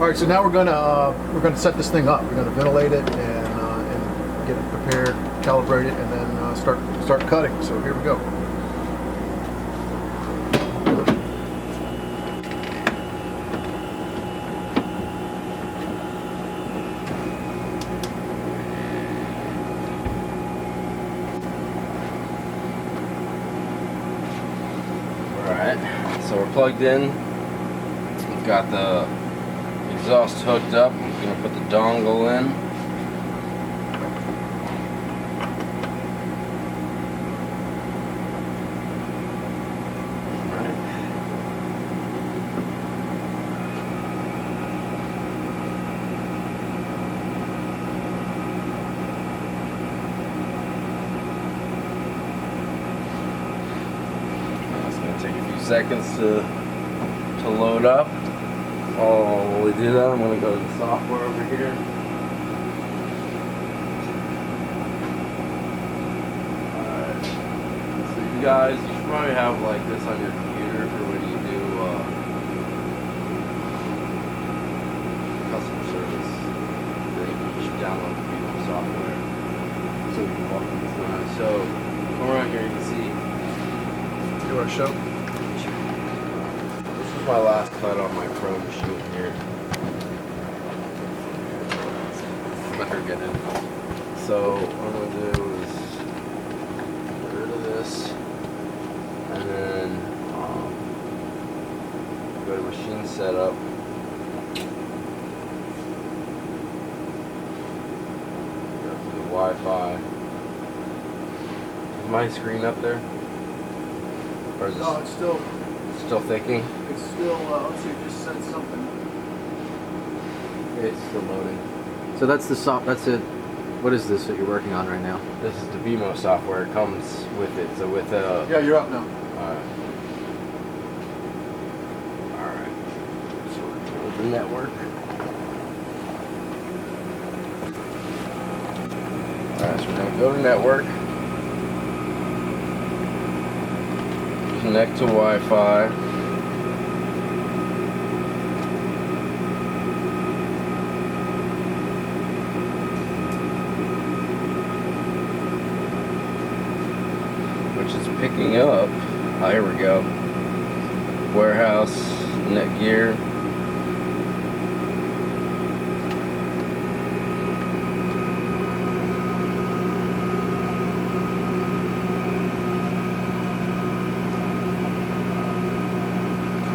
All right, so now we're gonna set this thing up. We're gonna ventilate it and get it prepared, calibrate it, and then start cutting. So here we go. Alright, so we're plugged in. We've got the exhaust hooked up. I'm going to put the dongle in. Alright. It's going to take a few seconds to load up. While we do that, I'm going to go to the software over here. Alright. So you guys, you should probably have like this on your computer for when you do customer service. You should download the Vivo software. So you can walk this line. So come around here, you can see. Do our show. This is my last cut on my Pro machine here. Let her get in. So what I'm gonna do is get rid of this, and then go to machine setup. Go to the Wi-Fi. Is my screen up there? Or is No, it it's still still thinking? let's see, it just said something. It's still loading. So that's it. What is this that you're working on right now? This is the Vimo software. It comes with it. So with Yeah, you're up now. Alright. So we're going to the network. Alright, so we're going to go to network. Connect to Wi-Fi. Which is picking up. Oh, here we go. Warehouse, Netgear.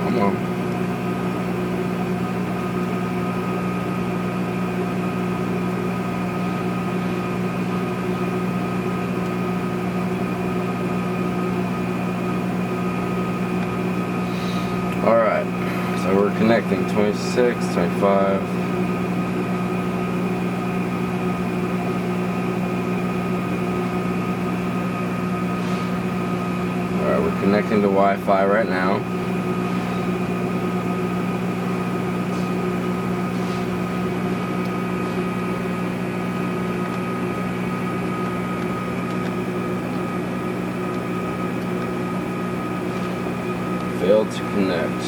Come on. Alright, so we're connecting 26, 25. Alright, we're connecting to Wi-Fi right now. Failed to connect.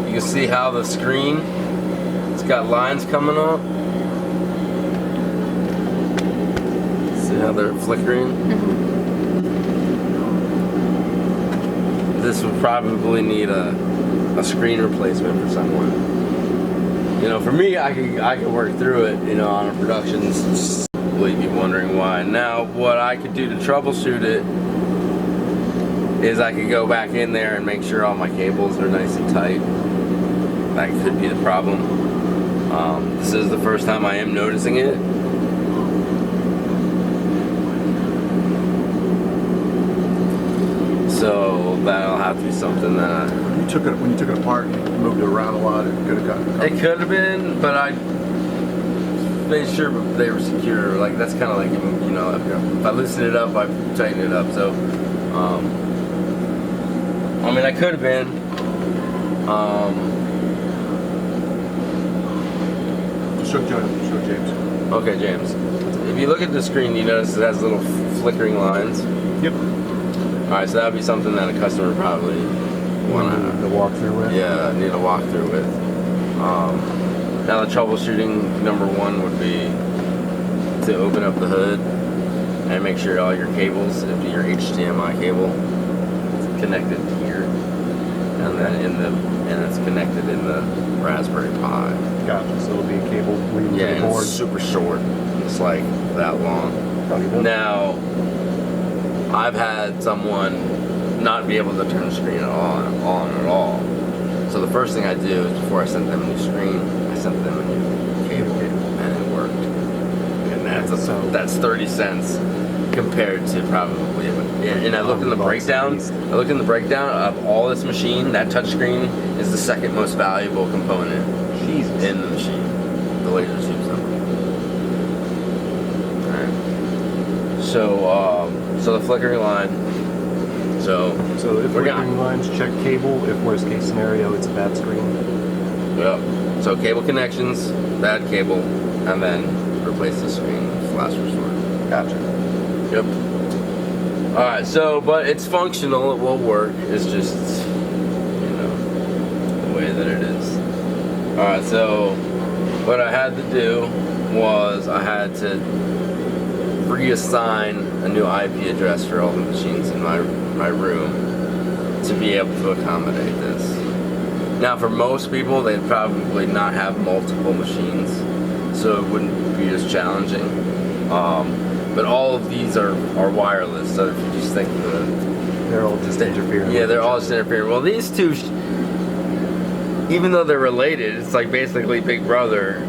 You can see how the screen, it's got lines coming up. See how they're flickering? This would probably need a screen replacement for someone. You know, for me, I could work through it. You know, on a production, will you be wondering why? Now, what I could do to troubleshoot it is I could go back in there and make sure all my cables are nice and tight. That could be the problem. This is the first time I am noticing it. So that'll have to be something that When you took it apart, you moved it around a lot. It could have gotten. it could have been, but I made sure they were secure. Like that's kind of like, you know, if I loosen it up, I tighten it up. So, I mean, I could have been. Show James. Okay, James. If you look at the screen, you notice it has little flickering lines. Yep. All right, so that would be something that a customer probably wanna the walkthrough with. Yeah, need a walkthrough with. Now the troubleshooting number one would be to open up the hood and make sure all your cables, if your HDMI cable, is connected here, and then and it's connected in the Raspberry Pi. Gotcha. So it'll be a cable leading Yeah, to the and board. it's super short. It's like that long. Probably good. Now, I've had someone not be able to turn the screen on at all. So the first thing I do is before I sent them a new screen, I sent them a new cable, and it worked. And that's 30 cents compared to probably. And I looked in the breakdown. I looked in the breakdown of all this machine. That touchscreen is the second most valuable component Jesus. in the machine. The laser tube number. Alright. So the flickering line. So if we're flickering gonna- lines, check cable. If worst case scenario, it's a bad screen. Yep. So cable connections, bad cable, and then replace the screen with flash restore. Gotcha. Yep. Alright, so but it's functional, it will work. It's just, you know, the way that it is. Alright, so what I had to do was I had to reassign a new IP address for all the machines in my room to be able to accommodate this. Now for most people, they'd probably not have multiple machines, so it wouldn't be as challenging. But all of these are wireless, so if you just think They're all just interfering. yeah, with they're each all other. just interfering. Well, these two, even though they're related, it's like basically Big Brother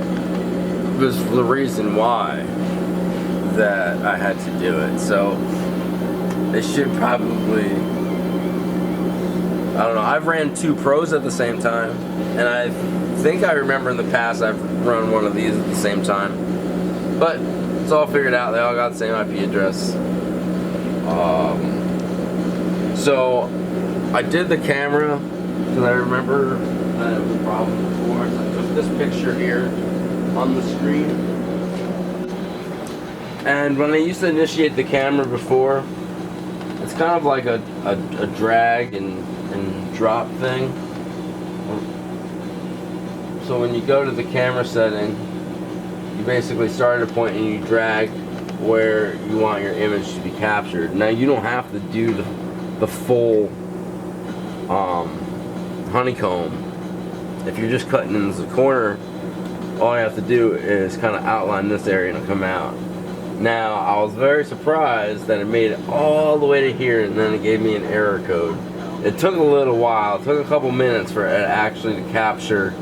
was the reason why that I had to do it. So they should probably, I don't know, I've ran two pros at the same time, and I think I remember in the past I've run one of these at the same time, but it's all figured out. They all got the same IP address. So I did the camera because I remember that it was a problem before. So I took this picture here on the screen, and when I used to initiate the camera before, it's kind of like a drag and drop thing. So when you go to the camera setting, you basically start at a point and you drag where you want your image to be captured. Now you don't have to do the full honeycomb. If you're just cutting in the corner, all you have to do is kind of outline this area and it'll come out. Now I was very surprised that it made it all the way to here and then it gave me an error code. It took a little while. It took a couple minutes for it actually to capture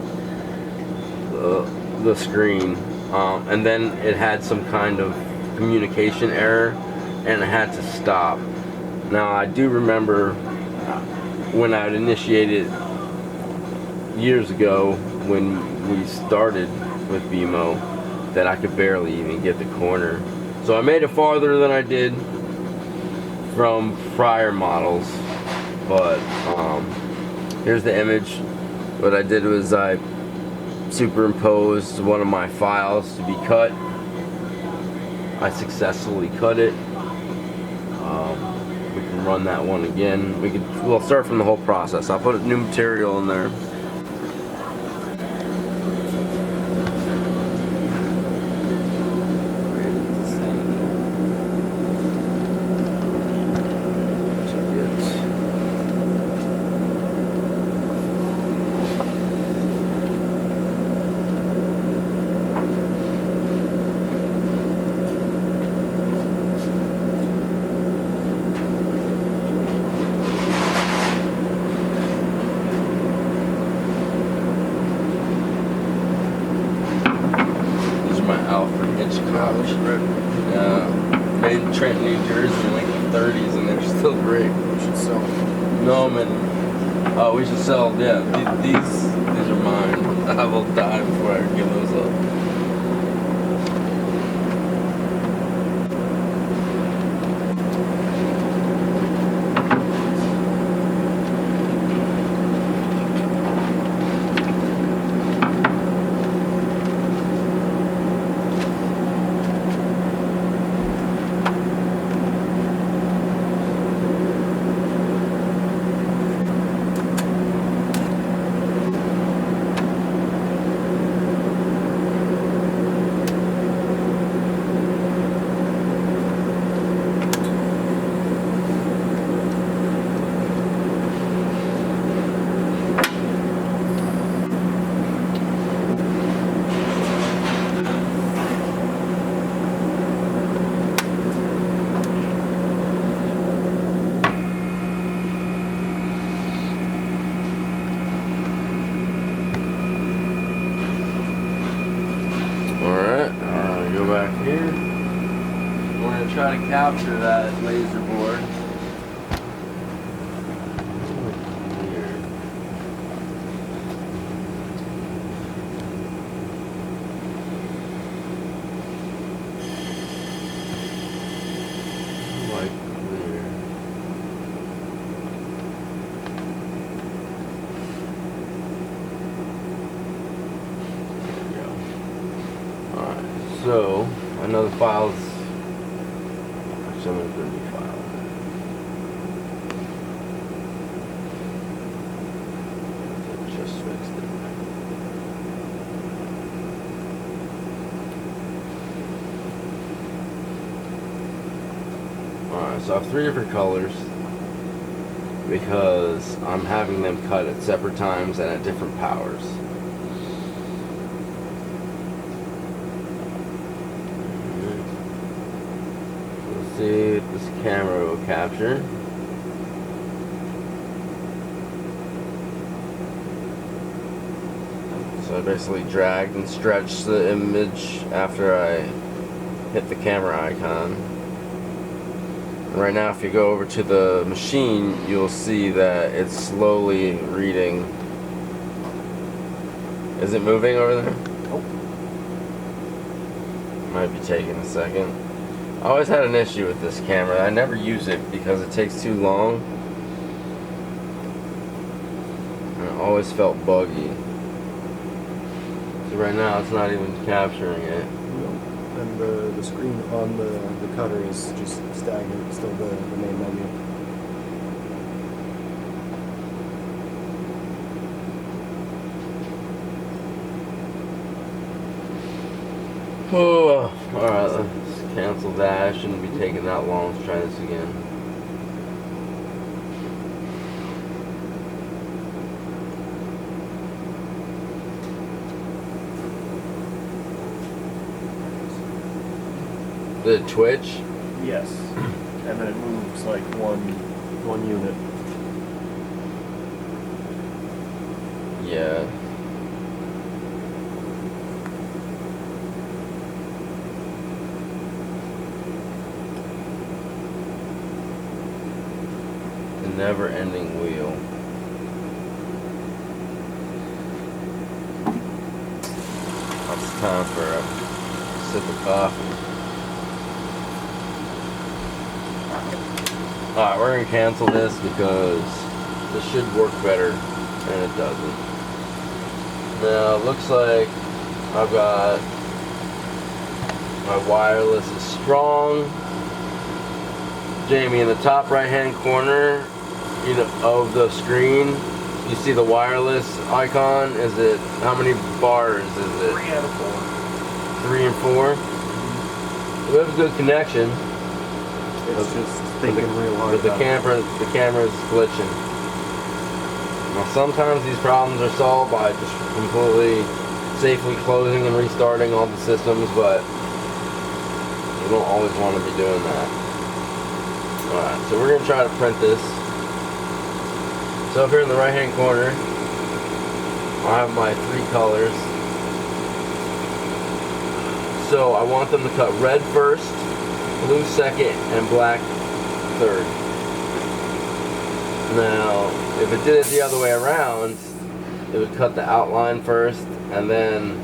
the screen. And then it had some kind of communication error and it had to stop. Now I do remember when I had initiated years ago when we started with BMO that I could barely even get the corner. So I made it farther than I did from prior models, but here's the image. What I did was I superimposed one of my files to be cut. I successfully cut it. We can run that one again. We'll start from the whole process. I'll put new material in there. style for Hitchcock. Made in Trenton, New Jersey in like the 30s, and they're still great. We should sell them. No, man. Oh, we should sell. Yeah, these are mine. I will die before I give those up. Back here. We're going to try to capture that laser board. Here. Like clear. There we go. Alright. So, I know the files. Actually, I'm going to put a new file. I just fixed it. Alright, so I have 3 different colors because I'm having them cut at separate times and at different powers. See if this camera will capture. So I basically dragged and stretched the image after I hit the camera icon. And right now, if you go over to the machine, you'll see that it's slowly reading. Is it moving over there? Nope. Might be taking a second. I always had an issue with this camera. I never use it because it takes too long. And it always felt buggy. So right now it's not even capturing it. And the screen on the cutter is just stagnant, still the main menu. Oh, alright, let's cancel that. It shouldn't be taking that long. Let's try this again. Did it twitch? Yes. And then it moves like one unit. Yeah. The never-ending wheel. It's time for a sip of coffee. Alright, we're gonna cancel this because this should work better, and it doesn't. Now, it looks like I've got my wireless is strong. Jamie, in the top right-hand corner, of the screen, you see the wireless icon. Is it, how many bars is it? 3 out of 4. 3 and 4. We have a good connection. It's just thinking real hard. But the camera is glitching. Now sometimes these problems are solved by just completely safely closing and restarting all the systems, but you don't always want to be doing that. Alright, so we're going to try to print this. So up here in the right hand corner, I have my 3 colors. So I want them to cut red first, blue second, and black third. Now, if it did it the other way around, it would cut the outline first, and then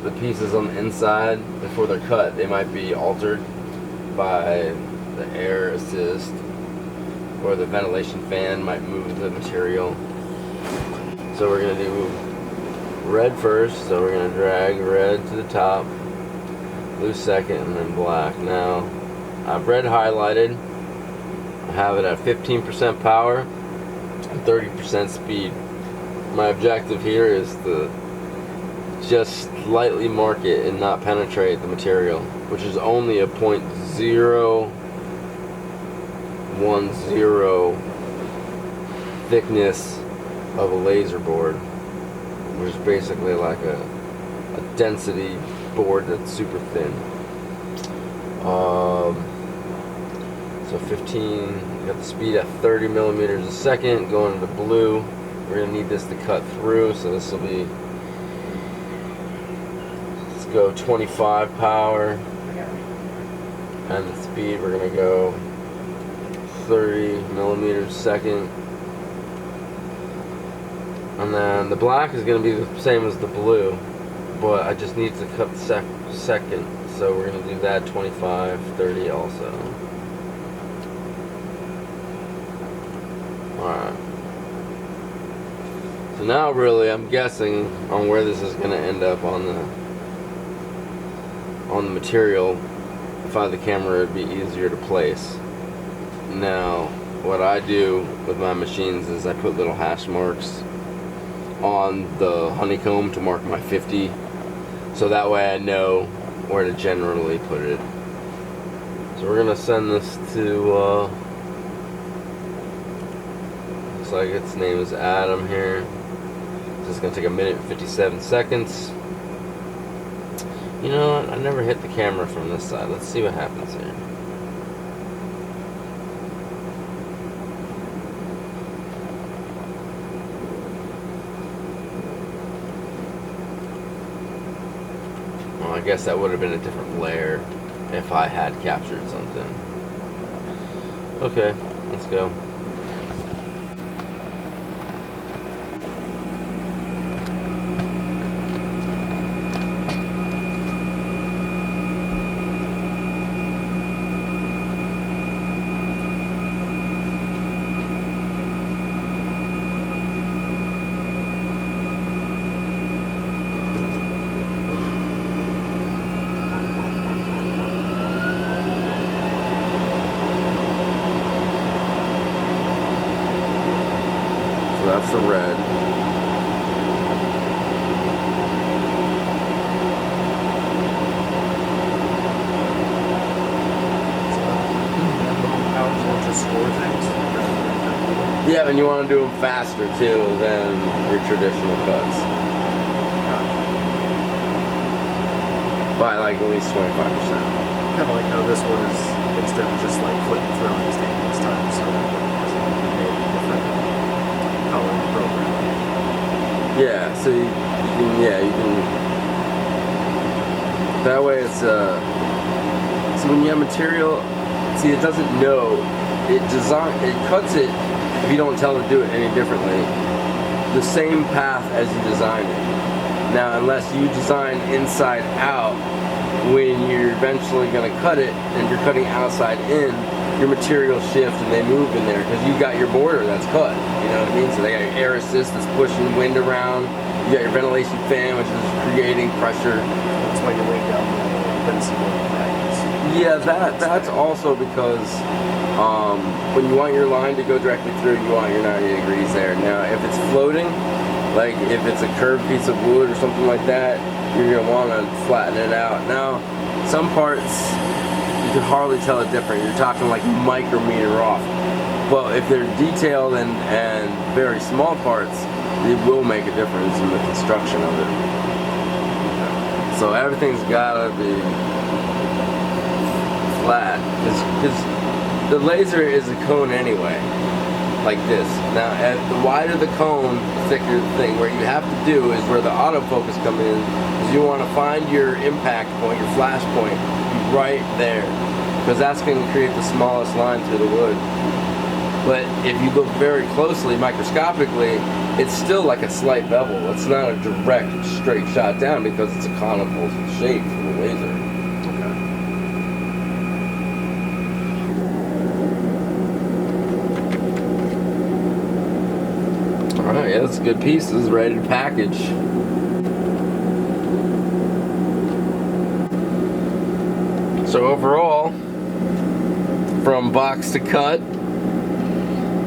the pieces on the inside, before they're cut, they might be altered by the air assist, or the ventilation fan might move the material. So we're going to do red first, so we're going to drag red to the top, blue second, and then black. Now, I've red highlighted. I have it at 15% power and 30% speed. My objective here is to just slightly mark it and not penetrate the material, which is only a 0.010 thickness of a laser board, which is basically like a density board that's super thin. So 15, we got the speed at 30 millimeters a second, going into blue. We're gonna need this to cut through, so this will be, let's go 25 power, and the speed we're gonna go 30 millimeters a second. And then the black is going to be the same as the blue, but I just need to cut the second, so we're going to do that 25, 30 also. Alright. So now really I'm guessing on where this is going to end up on the material. If I had the camera, it would be easier to place. Now, what I do with my machines is I put little hash marks on the honeycomb to mark my 50, so that way I know where to generally put it. So we're gonna send this to looks like its name is Adam here. It's gonna take 1 minute and 57 seconds. You know what, I never hit the camera from this side. Let's see what happens here. I guess that would have been a different layer if I had captured something. Okay, let's go. That's the red. Yeah, and you want to do them faster too than your traditional cuts. By like at least 25%. Kind of like how this one is, instead of just like flipping through and taking this time, so that it's made a different color program. Yeah, so you can, that way it's, so when you have material, see, it doesn't know, it cuts it, if you don't tell it to do it any differently, the same path as you designed it. Now, unless you design inside out, when you're eventually going to cut it, and you're cutting outside in, your materials shift and they move in there, because you got your border that's cut, you know what I mean? So they got your air assist that's pushing wind around, you got your ventilation fan, which is creating pressure. That's why you lay down the invincible magnets. Yeah, that's also because when you want your line to go directly through, you want your 90 degrees there. Now, if it's floating, like if it's a curved piece of wood or something like that, you're going to want to flatten it out. Now, some parts, you can hardly tell it different. You're talking like micrometer off. But if they're detailed and very small parts, it will make a difference in the construction of it. So everything's got to be flat, because the laser is a cone anyway. like this. Now, at the wider the cone, the thicker the thing. Where you have to do is where the autofocus comes in, is you want to find your impact point, your flash point, right there, because that's going to create the smallest line through the wood. But if you look very closely, microscopically, it's still like a slight bevel. It's not a direct, straight shot down because it's a conical shape for the laser. All right, yeah, that's a good piece. This is ready to package. So overall, from box to cut,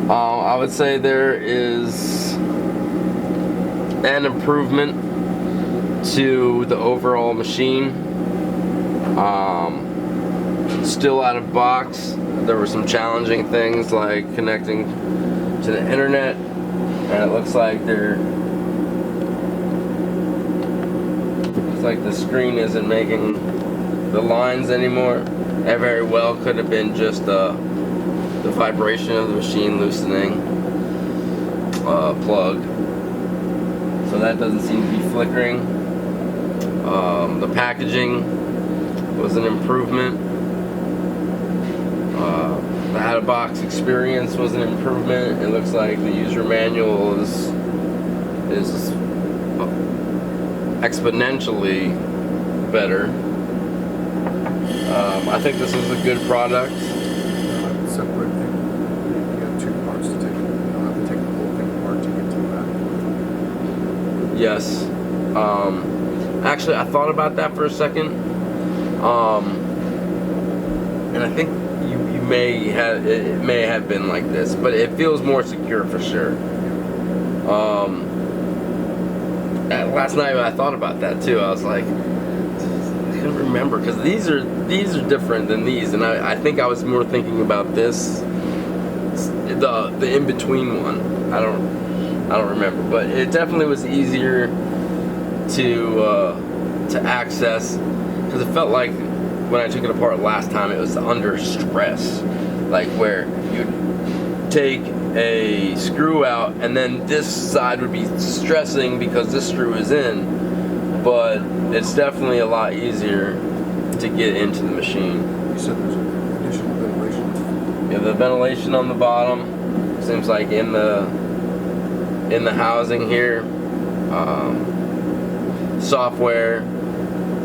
I would say there is an improvement to the overall machine. Still out of box, there were some challenging things like connecting to the internet, and it looks like the screen isn't making the lines anymore. That very well could have been just the vibration of the machine loosening plug. So that doesn't seem to be flickering. The packaging was an improvement. The out-of-box experience was an improvement. It looks like the user manual is exponentially better. I think this is a good product. Separate thing. You got two parts to take. You don't have to take the whole thing apart to get to that. Yes. Actually, I thought about that for a second. And I think it may have been like this, but it feels more secure for sure. Last night I thought about that too. I was like, I couldn't remember because these are different than these, and I think I was more thinking about this, the in between one. I don't remember, but it definitely was easier to access because it felt like when I took it apart last time it was under stress, like where you'd take a screw out and then this side would be stressing because this screw is in, but it's definitely a lot easier to get into the machine. You said there's additional ventilation. Yeah, the ventilation on the bottom seems like in the housing here. Software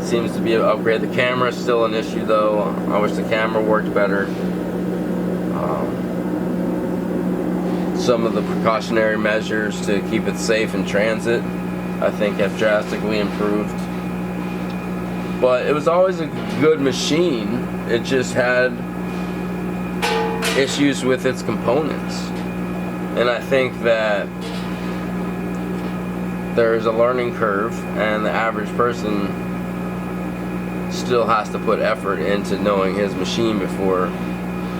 seems to be an upgrade. The camera is still an issue though. I wish the camera worked better. Some of the precautionary measures to keep it safe in transit, I think, have drastically improved. But it was always a good machine. It just had issues with its components. And I think that there's a learning curve, and the average person still has to put effort into knowing his machine before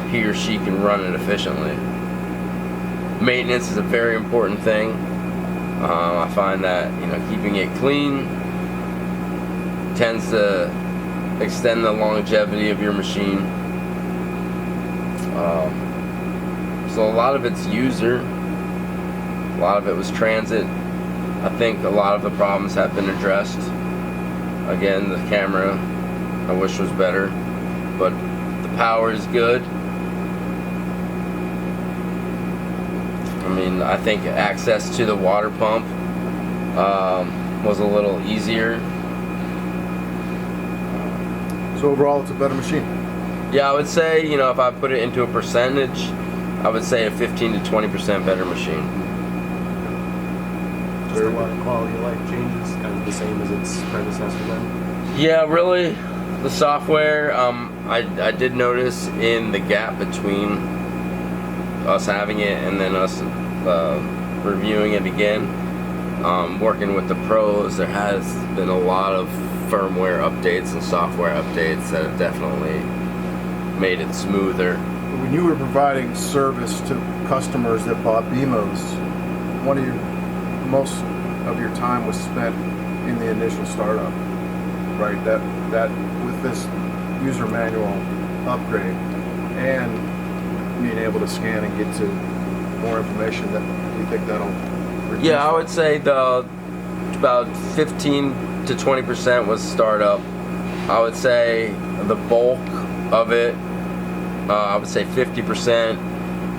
he or she can run it efficiently. Maintenance is a very important thing. I find that keeping it clean tends to extend the longevity of your machine. So a lot of it's user, a lot of it was transit. I think a lot of the problems have been addressed. Again, the camera I wish was better, but the power is good. I mean, I think access to the water pump was a little easier. So overall, it's a better machine. Yeah, I would say, if I put it into a percentage, I would say a 15 to 20% better machine. Just a lot of quality of life changes, kind of the same as its predecessor then. Yeah, really. The software, I did notice in the gap between us having it and then us reviewing it again, working with the pros, there has been a lot of firmware updates and software updates that have definitely made it smoother. When you were providing service to customers that bought BMOs, most of your time was spent in the initial startup, right? That with this user manual upgrade and being able to scan and get to more information, that you think that'll reduce? Yeah, I would say about 15 to 20% was startup. I would say the bulk of it, I would say 50%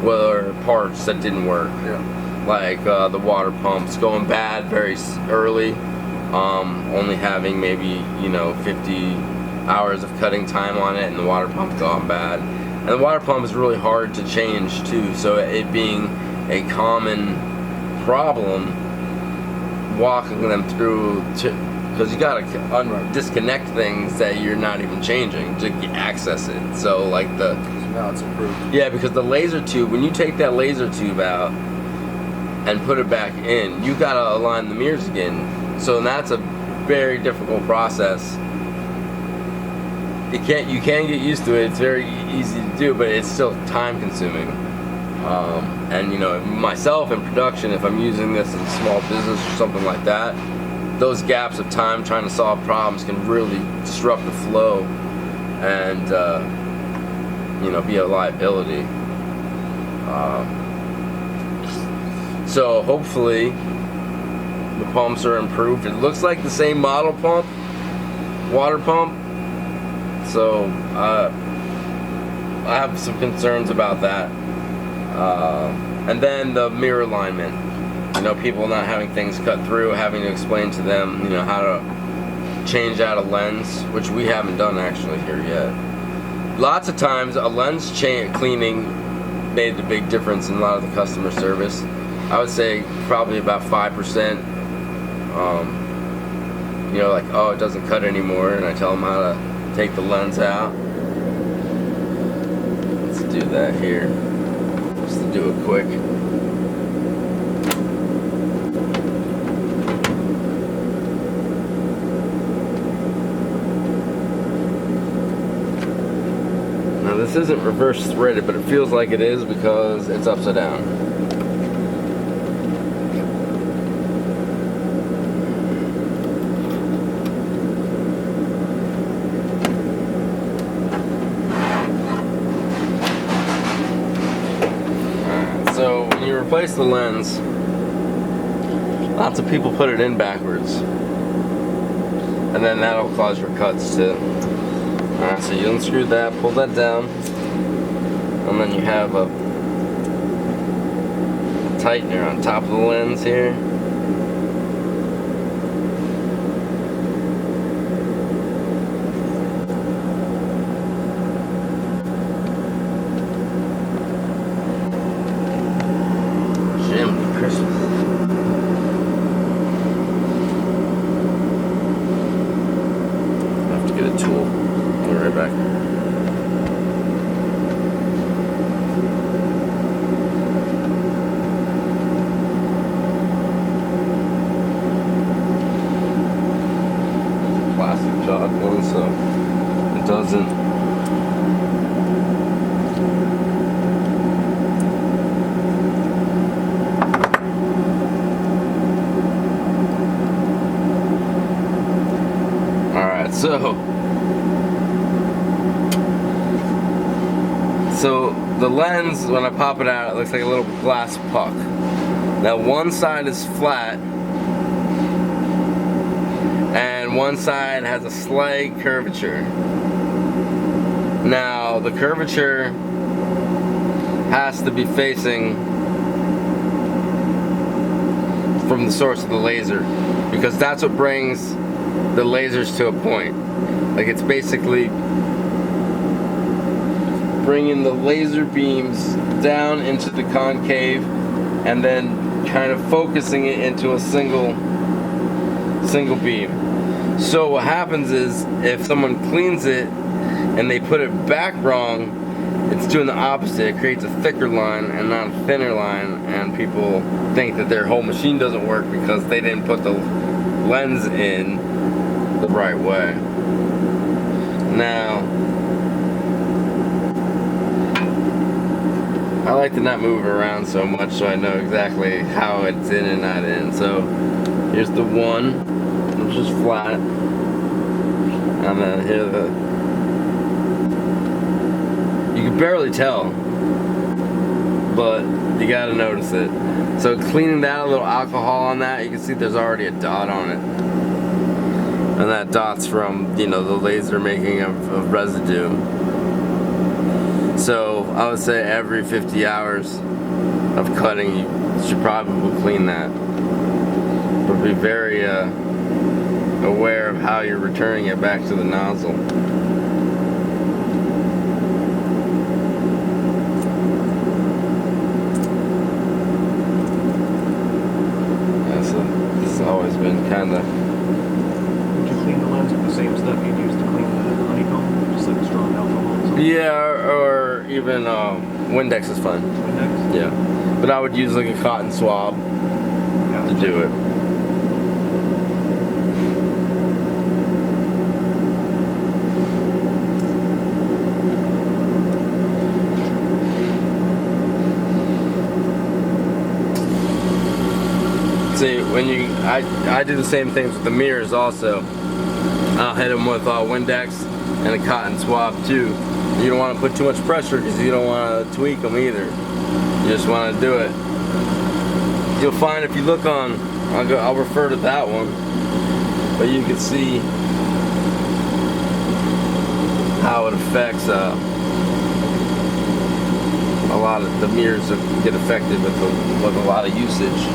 were parts that didn't work. Yeah. Like the water pumps going bad very early, only having maybe 50 hours of cutting time on it, and the water pump gone bad. And the water pump is really hard to change too, so it being a common problem, walking them through because you gotta disconnect things that you're not even changing to access it. So like So now it's improved. yeah, because the laser tube, when you take that laser tube out and put it back in, you gotta align the mirrors again. So that's a very difficult process. You can get used to it. It's very easy to do, but it's still time consuming. And myself in production, if I'm using this in small business or something like that, those gaps of time trying to solve problems can really disrupt the flow and be a liability. So hopefully the pumps are improved. It looks like the same model pump, water pump. So I have some concerns about that. And then the mirror alignment. People not having things cut through, having to explain to them, how to change out a lens, which we haven't done actually here yet. Lots of times a lens cleaning made a big difference in a lot of the customer service. I would say probably about 5%. Like, oh, it doesn't cut anymore, and I tell them how to take the lens out. Let's do that here. Just to do it quick. Now this isn't reverse threaded, but it feels like it is because it's upside down. So when you replace the lens, lots of people put it in backwards, and then that'll cause your cuts too. Alright, so you unscrew that, pull that down, and then you have a tightener on top of the lens here. So it doesn't alright, so the lens, when I pop it out, it looks like a little glass puck. Now one side is flat and one side has a slight curvature. Now the curvature has to be facing from the source of the laser, because that's what brings the lasers to a point. Like, it's basically bringing the laser beams down into the concave and then kind of focusing it into a single beam. So what happens is, if someone cleans it and they put it back wrong, it's doing the opposite. It creates a thicker line and not a thinner line, and people think that their whole machine doesn't work because they didn't put the lens in the right way. Now, I like to not move it around so much so I know exactly how it's in and not in. So here's the one, which is flat, and then here you can barely tell but you gotta notice it. So cleaning that, a little alcohol on that, you can see there's already a dot on it. And that dot's from, you know, the laser making of residue. So I would say every 50 hours of cutting, you should probably clean that. But be very aware of how you're returning it back to the nozzle. Yeah, so this has always been kind of. Would you clean the lens with the same stuff you'd use to clean the honeycomb? Just like strong alcohol or something? Yeah, or even Windex is fine. Windex? Yeah, but I would use like a cotton swab Yeah. to do it. See, when I do the same things with the mirrors also. I'll hit them with Windex and a cotton swab too. You don't want to put too much pressure because you don't want to tweak them either. You just want to do it. You'll find if you look on, I'll refer to that one, but you can see how it affects a lot of the mirrors that get affected with a lot of usage.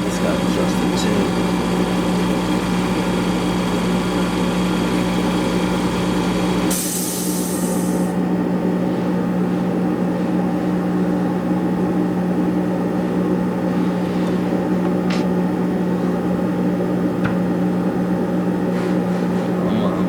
This got adjusted too. Come on.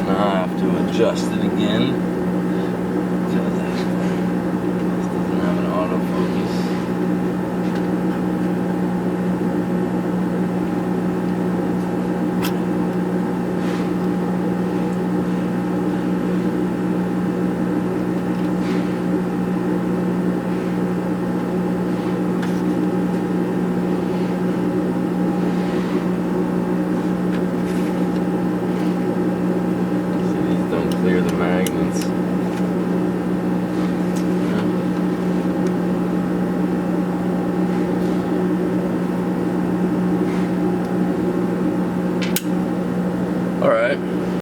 Now I have to adjust it again.